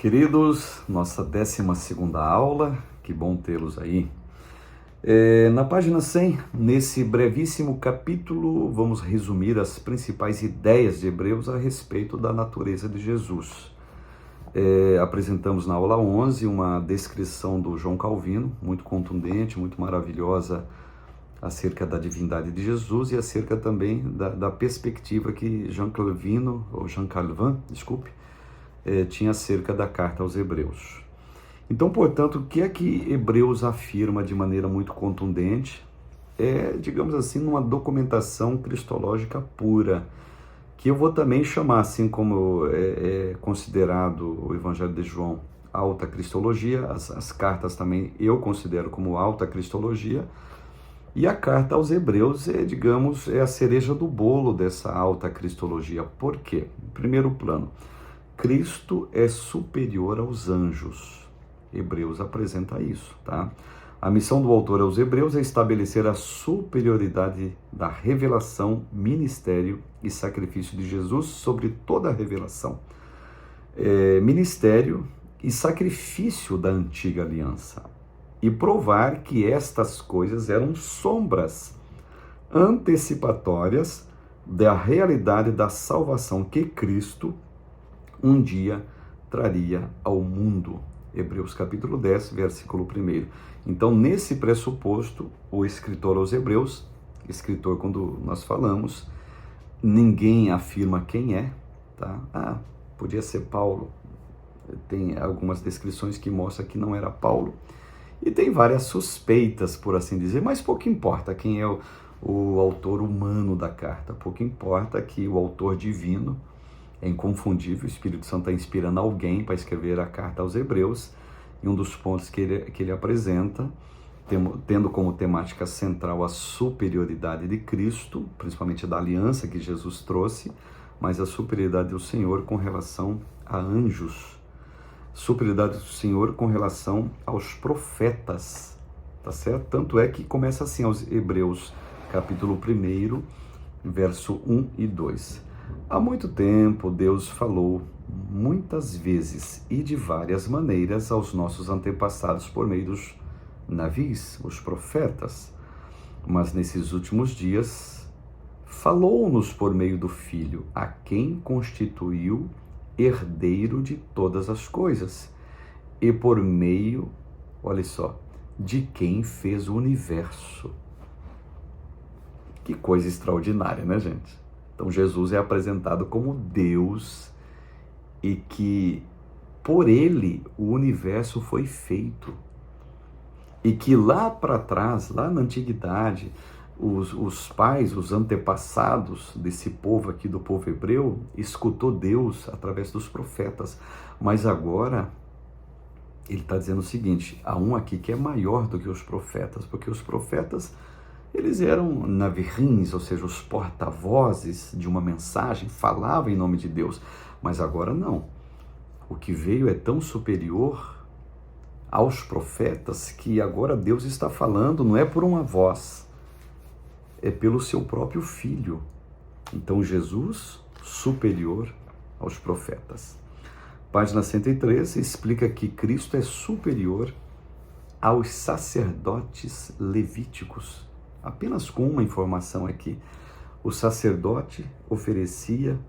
Queridos, nossa 12ª aula, que bom tê-los aí. Na página 100, nesse brevíssimo capítulo, vamos resumir as principais ideias de Hebreus a respeito da natureza de Jesus. Apresentamos na aula 11 uma descrição do João Calvino, muito contundente, muito maravilhosa, acerca da divindade de Jesus e acerca também da perspectiva que Jean Calvin, tinha acerca da carta aos Hebreus. Então, portanto, o que é que Hebreus afirma de maneira muito contundente? Digamos assim, uma documentação cristológica pura, que eu vou também chamar, assim como é considerado o Evangelho de João, alta cristologia, as cartas também eu considero como alta cristologia, e a carta aos Hebreus é a cereja do bolo dessa alta cristologia. Por quê? Em primeiro plano, Cristo é superior aos anjos. Hebreus apresenta isso, tá? A missão do autor aos Hebreus é estabelecer a superioridade da revelação, ministério e sacrifício de Jesus sobre toda a revelação. Ministério e sacrifício da antiga aliança. E provar que estas coisas eram sombras antecipatórias da realidade da salvação que Cristo um dia traria ao mundo. Hebreus capítulo 10, versículo 1. Então, nesse pressuposto, o escritor aos Hebreus, escritor quando nós falamos, ninguém afirma quem é, tá? Podia ser Paulo. Tem algumas descrições que mostram que não era Paulo. E tem várias suspeitas, por assim dizer, mas pouco importa quem é o autor humano da carta. Pouco importa que o autor divino é inconfundível, o Espírito Santo está inspirando alguém para escrever a carta aos Hebreus, e um dos pontos que ele apresenta, tendo como temática central a superioridade de Cristo, principalmente da aliança que Jesus trouxe, mas a superioridade do Senhor com relação a anjos, superioridade do Senhor com relação aos profetas, tá certo? Tanto é que começa assim aos Hebreus, capítulo 1, verso 1 e 2. Há muito tempo Deus falou muitas vezes e de várias maneiras aos nossos antepassados por meio dos navios, os profetas. Mas nesses últimos dias falou-nos por meio do Filho, a quem constituiu herdeiro de todas as coisas e por meio, olha só, de quem fez o universo. Que coisa extraordinária, né, gente? Então, Jesus é apresentado como Deus e que por ele o universo foi feito. E que lá para trás, lá na antiguidade, os pais, os antepassados desse povo aqui, do povo hebreu, escutou Deus através dos profetas. Mas agora, ele está dizendo o seguinte, há um aqui que é maior do que os profetas, porque os profetas, eles eram navirins, ou seja, os porta-vozes de uma mensagem, falavam em nome de Deus, mas agora não. O que veio é tão superior aos profetas que agora Deus está falando, não é por uma voz, é pelo seu próprio Filho. Então Jesus, superior aos profetas. Página 103 explica que Cristo é superior aos sacerdotes levíticos. Apenas com uma informação aqui. O sacerdote oferecia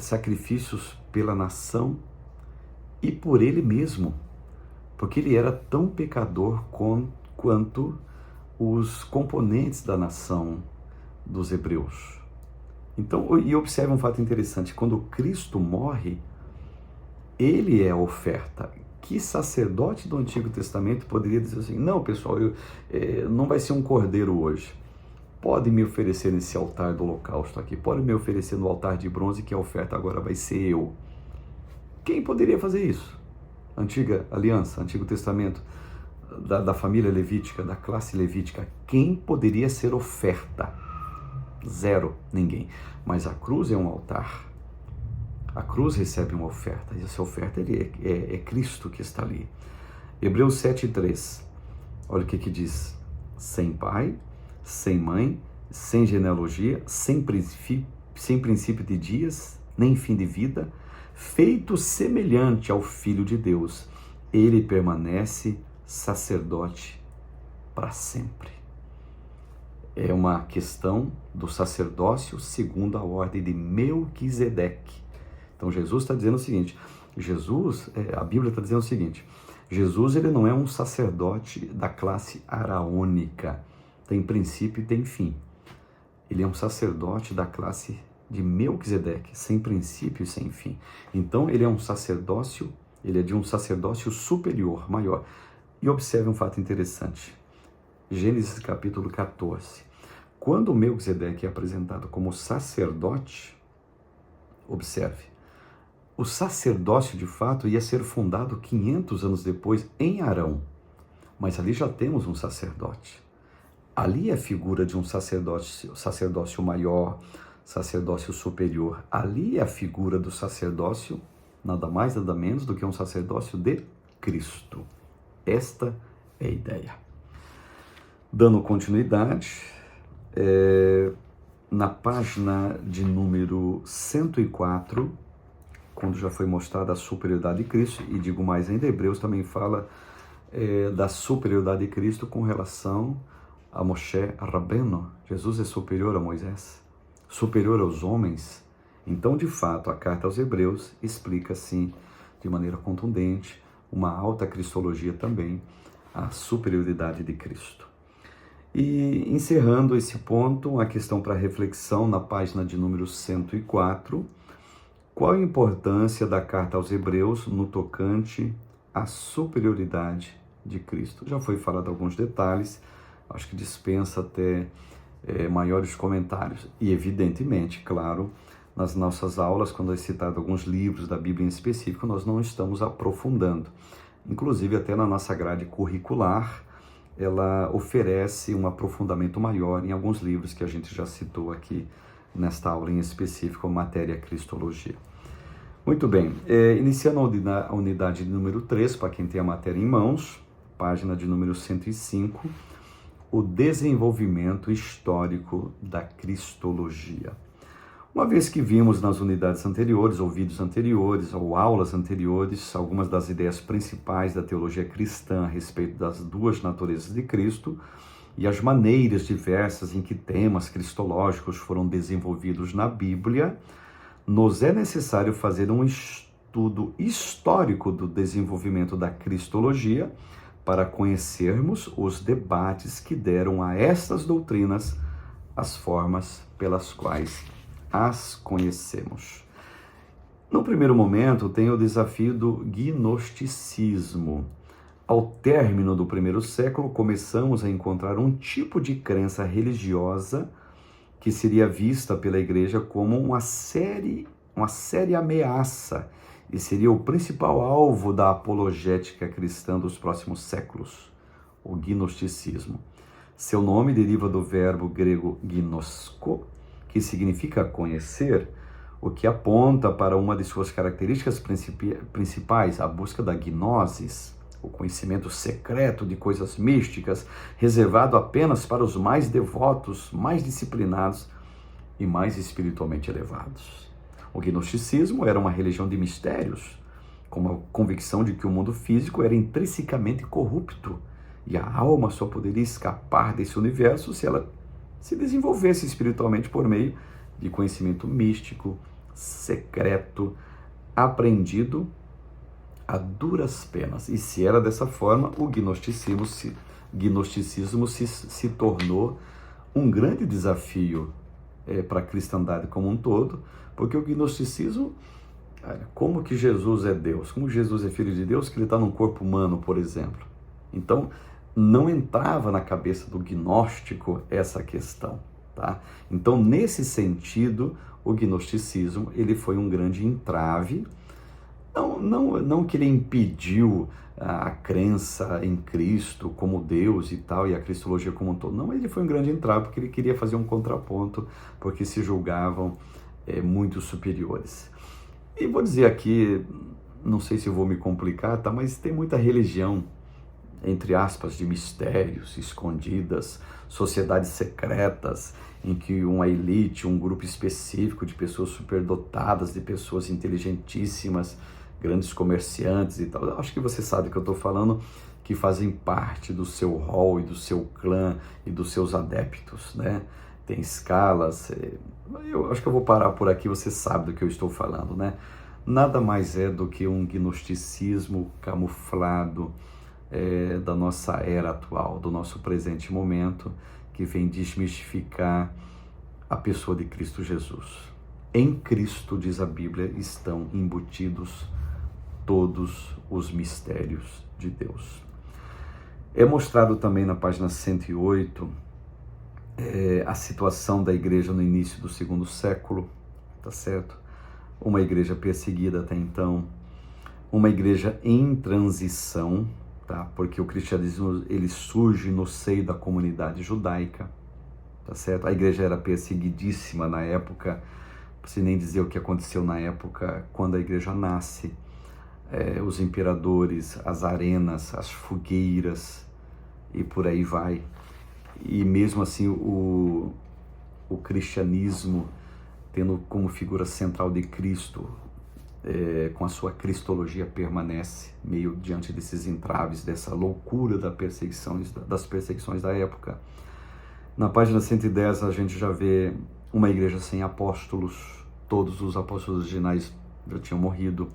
sacrifícios pela nação e por ele mesmo, porque ele era tão pecador quanto os componentes da nação dos hebreus. Então, e observe um fato interessante, quando Cristo morre, ele é a oferta. Que sacerdote do Antigo Testamento poderia dizer assim, não pessoal, não vai ser um cordeiro hoje, pode me oferecer nesse altar do holocausto aqui, pode me oferecer no altar de bronze que a oferta agora vai ser eu. Quem poderia fazer isso? Antiga aliança, Antigo Testamento, da família levítica, da classe levítica, quem poderia ser oferta? Zero, ninguém. Mas a cruz é um altar. A cruz recebe uma oferta, e essa oferta é Cristo que está ali. Hebreus 7:3, olha o que diz: sem pai, sem mãe, sem genealogia, sem princípio de dias, nem fim de vida, feito semelhante ao Filho de Deus, ele permanece sacerdote para sempre. É uma questão do sacerdócio segundo a ordem de Melquisedeque. Então Jesus está dizendo o seguinte, a Bíblia está dizendo o seguinte, Jesus ele não é um sacerdote da classe araônica, tem princípio e tem fim. Ele é um sacerdote da classe de Melquisedeque, sem princípio e sem fim. Então ele é de um sacerdócio superior, maior. E observe um fato interessante. Gênesis capítulo 14. Quando Melquisedeque é apresentado como sacerdote, observe, o sacerdócio de fato ia ser fundado 500 anos depois em Arão, mas ali já temos um sacerdote. Ali é a figura de um sacerdócio maior, sacerdócio superior. Ali é a figura do sacerdócio, nada mais, nada menos do que um sacerdócio de Cristo. Esta é a ideia. Dando continuidade, na página de número 104, quando já foi mostrada a superioridade de Cristo, e digo mais ainda, Hebreus também fala da superioridade de Cristo com relação a Moshe Rabbeinu. Jesus é superior a Moisés, superior aos homens. Então, de fato, a carta aos Hebreus explica, assim, de maneira contundente, uma alta cristologia também, a superioridade de Cristo. E, encerrando esse ponto, a questão para reflexão na página de número 104, qual a importância da carta aos Hebreus no tocante à superioridade de Cristo? Já foi falado alguns detalhes, acho que dispensa até maiores comentários. E, evidentemente, claro, nas nossas aulas, quando é citado alguns livros da Bíblia em específico, nós não estamos aprofundando. Inclusive, até na nossa grade curricular, ela oferece um aprofundamento maior em alguns livros que a gente já citou aqui nesta aula em específico, matéria Cristologia. Muito bem, iniciando a unidade número 3, para quem tem a matéria em mãos, página de número 105, o desenvolvimento histórico da Cristologia. Uma vez que vimos nas unidades anteriores, ou vídeos anteriores, ou aulas anteriores, algumas das ideias principais da teologia cristã a respeito das duas naturezas de Cristo e as maneiras diversas em que temas cristológicos foram desenvolvidos na Bíblia, nos é necessário fazer um estudo histórico do desenvolvimento da Cristologia para conhecermos os debates que deram a estas doutrinas as formas pelas quais as conhecemos. No primeiro momento, tem o desafio do gnosticismo. Ao término do primeiro século, começamos a encontrar um tipo de crença religiosa que seria vista pela igreja como uma séria ameaça e seria o principal alvo da apologética cristã dos próximos séculos, o gnosticismo. Seu nome deriva do verbo grego gnosko, que significa conhecer, o que aponta para uma de suas características principais, a busca da gnosis, o conhecimento secreto de coisas místicas, reservado apenas para os mais devotos, mais disciplinados e mais espiritualmente elevados. O gnosticismo era uma religião de mistérios, com a convicção de que o mundo físico era intrinsecamente corrupto e a alma só poderia escapar desse universo se ela se desenvolvesse espiritualmente por meio de conhecimento místico, secreto, aprendido a duras penas. E se era dessa forma, o gnosticismo se tornou um grande desafio para a cristandade como um todo, porque o gnosticismo, como que Jesus é Deus? Como Jesus é Filho de Deus, que ele está num corpo humano, por exemplo? Então, não entrava na cabeça do gnóstico essa questão, tá? Então, nesse sentido, o gnosticismo ele foi um grande entrave, não que ele impediu a crença em Cristo como Deus e tal, e a cristologia como um todo, não, ele foi um grande entrave porque ele queria fazer um contraponto, porque se julgavam muito superiores. E vou dizer aqui, não sei se eu vou me complicar, tá? Mas tem muita religião, entre aspas, de mistérios, escondidas, sociedades secretas, em que uma elite, um grupo específico de pessoas superdotadas, de pessoas inteligentíssimas, grandes comerciantes e tal, acho que você sabe o que eu estou falando, que fazem parte do seu hall e do seu clã e dos seus adeptos, né? Tem escalas, eu acho que eu vou parar por aqui, você sabe do que eu estou falando, né? Nada mais é do que um gnosticismo camuflado da nossa era atual, do nosso presente momento, que vem desmistificar a pessoa de Cristo Jesus. Em Cristo, diz a Bíblia, estão embutidos todos os mistérios de Deus. É mostrado também na página 108 a situação da igreja no início do segundo século, tá certo? Uma igreja perseguida até então, uma igreja em transição, tá? Porque o cristianismo ele surge no seio da comunidade judaica, tá certo? A igreja era perseguidíssima na época, não preciso nem dizer o que aconteceu na época quando a igreja nasce. Os imperadores, as arenas, as fogueiras e por aí vai. E mesmo assim o cristianismo tendo como figura central de Cristo, com a sua cristologia, permanece meio diante desses entraves, dessa loucura das perseguições da época. Na página 110 a gente já vê uma igreja sem apóstolos, todos os apóstolos originais já tinham morrido.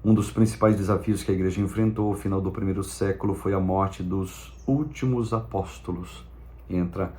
Um dos principais desafios que a igreja enfrentou ao final do primeiro século foi a morte dos últimos apóstolos. Entra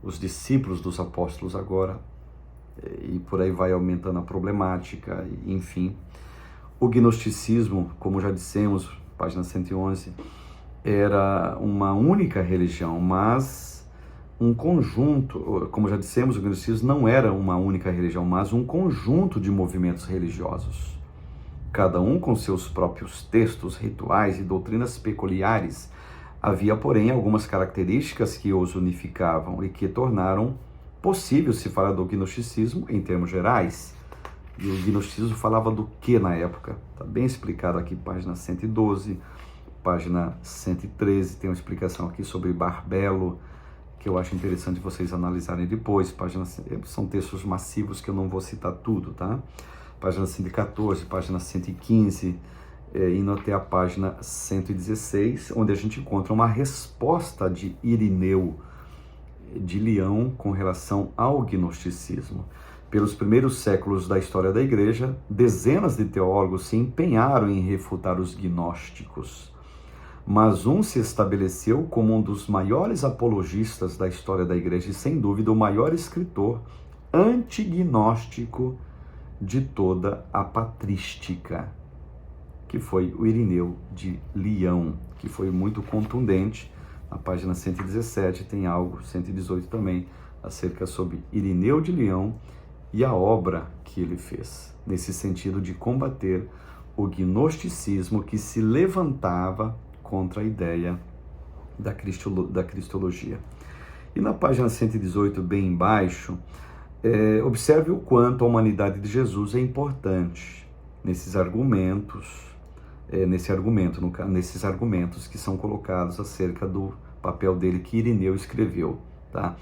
os discípulos dos apóstolos agora, e por aí vai aumentando a problemática, enfim. O gnosticismo, como já dissemos, página 111, era uma única religião, mas um conjunto, como já dissemos, o gnosticismo não era uma única religião, mas um conjunto de movimentos religiosos, cada um com seus próprios textos, rituais e doutrinas peculiares. Havia, porém, algumas características que os unificavam e que tornaram possível se falar do gnosticismo em termos gerais. E o gnosticismo falava do que na época? Está bem explicado aqui, página 112, página 113, tem uma explicação aqui sobre Barbelo, que eu acho interessante vocês analisarem depois. São textos massivos que eu não vou citar tudo, tá? Página 114, página 115, indo até a página 116, onde a gente encontra uma resposta de Irineu de Leão com relação ao gnosticismo. Pelos primeiros séculos da história da igreja, dezenas de teólogos se empenharam em refutar os gnósticos, mas um se estabeleceu como um dos maiores apologistas da história da igreja e, sem dúvida, o maior escritor antignóstico de toda a patrística, que foi o Irineu de Leão, que foi muito contundente. Na página 117 tem algo, 118 também, acerca sobre Irineu de Leão e a obra que ele fez, nesse sentido de combater o gnosticismo que se levantava contra a ideia da cristologia. E na página 118, bem embaixo, observe o quanto a humanidade de Jesus é importante nesses argumentos, nesses argumentos que são colocados acerca do papel dele que Irineu escreveu, tá?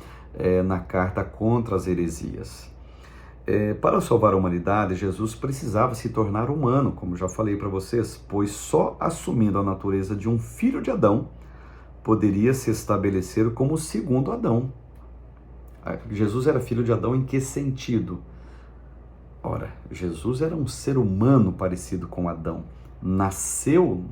Na carta contra as heresias. Para salvar a humanidade, Jesus precisava se tornar humano, como já falei para vocês, pois só assumindo a natureza de um filho de Adão poderia se estabelecer como o segundo Adão. Jesus era filho de Adão em que sentido? Ora, Jesus era um ser humano parecido com Adão. Nasceu,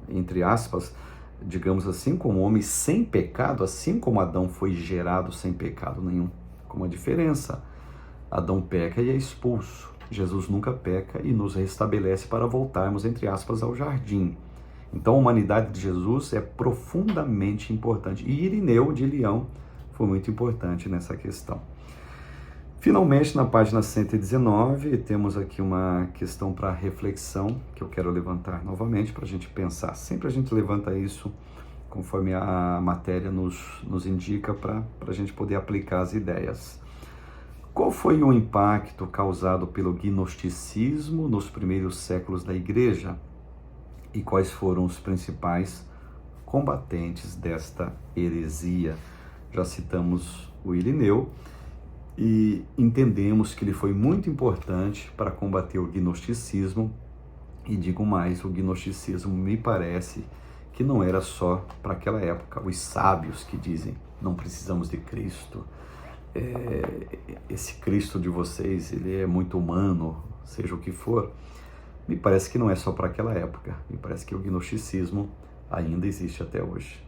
entre aspas, digamos assim, como homem sem pecado, assim como Adão foi gerado sem pecado nenhum. Com uma diferença: Adão peca e é expulso. Jesus nunca peca e nos restabelece para voltarmos, entre aspas, ao jardim. Então a humanidade de Jesus é profundamente importante. E Irineu de Leão foi muito importante nessa questão. Finalmente, na página 119, temos aqui uma questão para reflexão, que eu quero levantar novamente para a gente pensar. Sempre a gente levanta isso conforme a matéria nos indica para a gente poder aplicar as ideias. Qual foi o impacto causado pelo gnosticismo nos primeiros séculos da igreja? E quais foram os principais combatentes desta heresia? Já citamos o Irineu, e entendemos que ele foi muito importante para combater o gnosticismo. E digo mais, o gnosticismo me parece que não era só para aquela época. Os sábios que dizem, não precisamos de Cristo, esse Cristo de vocês, ele é muito humano, seja o que for. Me parece que não é só para aquela época, me parece que o gnosticismo ainda existe até hoje.